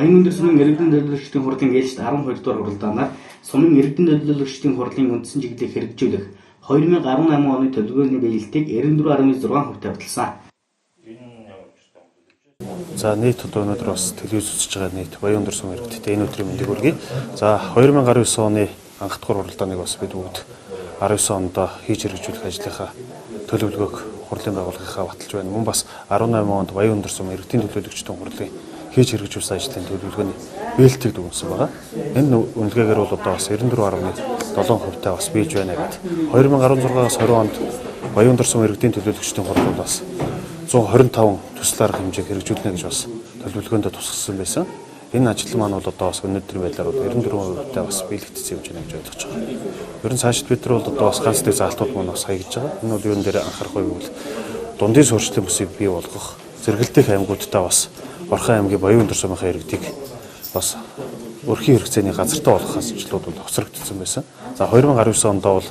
Баян өндөр сумын иргэдийн төлөөлөгчдийн хурлын ээлжид 12 дугаар уралдаанаар сумын иргэдийн төлөөлөгчдийн хурлын үндсэн чиглэлийг хэрэгжүүлэх 2018 оны төлөвлөгөөний биелэлтийг 94.6% тавьдалсан. За нийт одоо өнөөдөр бас телевиз үзэж байгаа нийт Баян өндөр сумын иргэдтэй энэ өдрийн мэндийг хүргэе. За 2019 оны анх дахь уралдааныг бас бид бүгд 19 онд хийж хэрэгжүүлэх ажлынхаа төлөвлөгөөг хурлын байгууллагынхаа баталж байна. Мөн бас 18 онд Баян өндөр сумын иргэдийн төлөөлөгчдийн хурлын хийж хэрэгжүүлсэн ажлын төлөвлөгөөний биелэлтийг дүгнсэн байгаа. Энэ үнэлгээгээр бол одоо бас 94.7% таа бас биелж байна гэдэг. 2016-аас 20 онд Баян өндөр сумын иргэдийн төлөөлөгчдийн хурал бас 125 төсөл арга хэмжээг хэрэгжүүлнэ гэж бас төлөвлөгөөндөө тусгасан байсан. Энэ ажил маань бол одоо бас өнөөдрийн байдлаар 94% таа бас биелэгдсэн юм байна гэж ойлгож байгаа. Ер нь цаашид бид нар бол одоо бас ганцлог заалтууд маань бас хаягдж байгаа. Энэ бол юун дээр анхаарах вэ гэвэл дундын суурьшлийн бүсийг бий болгох, зэрэгэлдэх аймагуудтай бас Орхон аймгийн Баян өндөр сумынхаа иргэдийг бас өрхийн хэрэгцээний газартаа болгох ажлууд бол хоцрогдсон байсан. За 2019 онд бол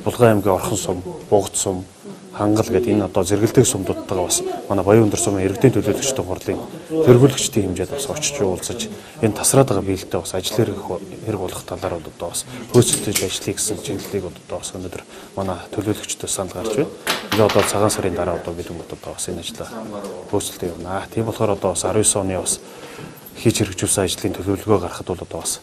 Булган аймгийн Орхон сум, Бугд сум, Хангал гэдэг энэ одоо зэрэгэлдэх сумдуудтайгаа бас манай Баян өндөр сумын иргэдийн төлөөлөгчдийн хурлын тэргүүлэгчдийн хэмжээд бас очиж уулзаж энэ тасраад байгаа биелэлтэд бас ажил хэрэг болох талаар бол одоо бас хөөцөлдөж ажиллая гэсэн чиглэлийг одоо бас өнөөдөр манай төлөөлөгчдөөс санал гарч байна. Энэ одоо цагаан сарын дараа одоо бид одоо бас энэ ажлаа хөөцөлдөө явна. Тийм болохоор одоо бас 19 оны бас хийж хэрэгжүүлсэн ажлын төлөвлөгөө гаргахад бол одоо бас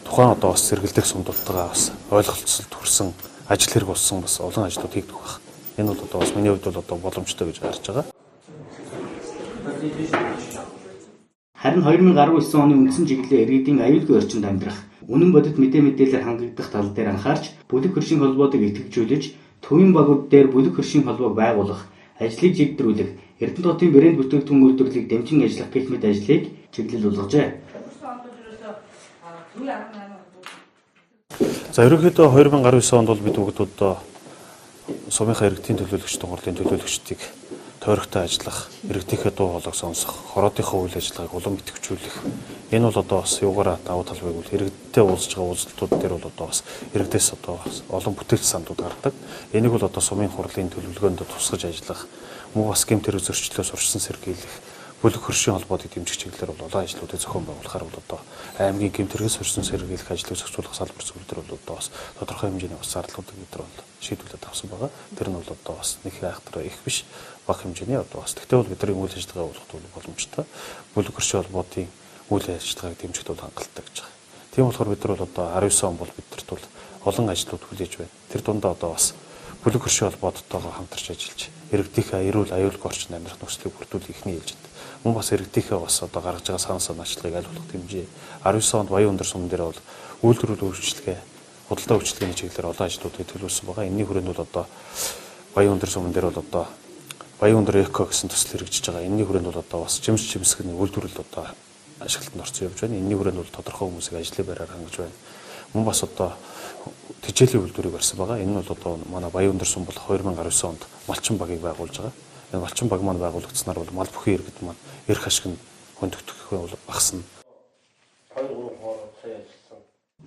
тухайн одоо бас зэрэгэлдэх сумдуудтайгаа бас ойлголцолд хүрсэн ажил хэрэг болсон бас олон ажлууд хийгдэх байна. Энэ бол одоо бас миний хувьд бол одоо боломжтой гэж харж байгаа. Харин 2019 оны үндсэн чиглэлийн иргэдийн аюулгүй орчинд амьдрах, үнэн бодит мэдээлэлээр хангагдах тал дээр анхаарч, бүлэг хөршийн холбоодыг идэвхжүүлж, төвийн багууд дээр бүлэг хөршийн холбоог байгуулах, ажлыг жигдрүүлэх, Эрдэнэ хотын брэнд бүтээгдэхүүн үйлдвэрлэлийг дэмжин ажиллах гэх мэт ажлыг чиглэл болгожээ. За ерөнхийдөө 2019 онд бол бид бүгд одоо сумынхаа иргэдийн төлөөлөгчдийн хурлын төлөөлөгчдийг тойрогтой ажиллах, иргэдийнхээ дуу хоолойг сонсох, хороодынхаа үйл ажиллагааг улам идэвхжүүлэх. Энэ бол одоо бас юугаараа давуу тал вэ гэвэл иргэдтэй уулзж байгаа уулзалтууд дээр бол одоо бас иргэдээс одоо олон бүтээгдэхүүн сандууд гардаг. Энийг бол одоо сумын хурлын төлөвлөгөөнд тусгаж ажиллах, мөн бас гэмт хэрэг зөрчлөөс урьдчилан сэргийлэх, бүлэг хөршийн холбоодыг дэмжих чиглэлээр бол олон ажлуудыг зохион байгуулахаар бол одоо аймгийн гэмт хэрэгс урьдчилан сэргийлэх ажлыг зохицуулах салбар зөвлөлдөр бол одоо бас тодорхой хэмжээний бас зардалуудыг бид нар бол шийдвэрлээд авсан байгаа. Тэр нь бол одоо бас нэг айхтар их биш бага хэмжээний одоо бас тэгтээ бол бидний үйл ажиллагаа болгох боломжтой. Бүлэг хөршийн холбоодын үйл ажиллагааг дэмжихэд бол хангалттай гэж байгаа. Тийм болохоор бид нар бол одоо 19 он бол бидэрт бол олон ажлууд хүлээж байна. Тэр дундаа одоо бас бүлэг хөршийн холбоодтойгоо хамтарч ажиллаж иргэдийнхээ эрүүл аюулгүй орчин амьдрах нөхцөлийг бүрдүүлэх ихний ээлжинд мөн бас иргэдийнхээ бас одоо гаргаж байгаа санаа санаачлагыг аль болох дэмжээ. 19 онд Баян өндөр сум дээр бол үйлдвэрлэл үйлчлэгээ, худалдаа үйлчлэгээний чиглэлээр олон ажлуудыг төлөвлөсөн байгаа. Энэний хүрээнд бол одоо Баян өндөр сумын дээр бол одоо Баян өндөр эко гэсэн төсөл хэрэгжиж байгаа. Энэний хүрээнд бол одоо бас жимс жимсгний үйлдвэрлэл одоо ашиглалтанд орсон явж байна. Энэний хүрээнд бол тодорхой хүмүүсийг ажлын байраар хангаж байна. Мөн бас одоо тэжээлийн үйлдвэрийг барьсан байгаа. Энэ нь бол одоо манай Баян өндөр сум бол 2019 онд малчин багийг байгуулж байгаа. Энэ малчин баг маань байгуулагдсанаар бол мал бүхий иргэд маань эрх ашиг нь хөндөгдөх бол багасна.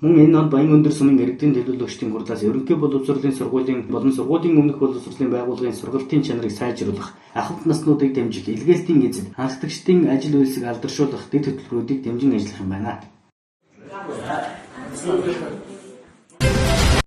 Мөн энэ онд Баян өндөр сумын иргэдийн төлөөлөгчдийн хурлаас ерөнхий боловсролын сургуулийн болон сургуулийн өмнөх боловсролын байгууллагын сургалтын чанарыг сайжруулах, ахмад наснуудыг дэмжих, илгээлтийн эзэд, хангалтчдын ажил үйлсийг алдаршуулах дэд хөтөлбөрүүдийг дэмжин ажиллах юм байна.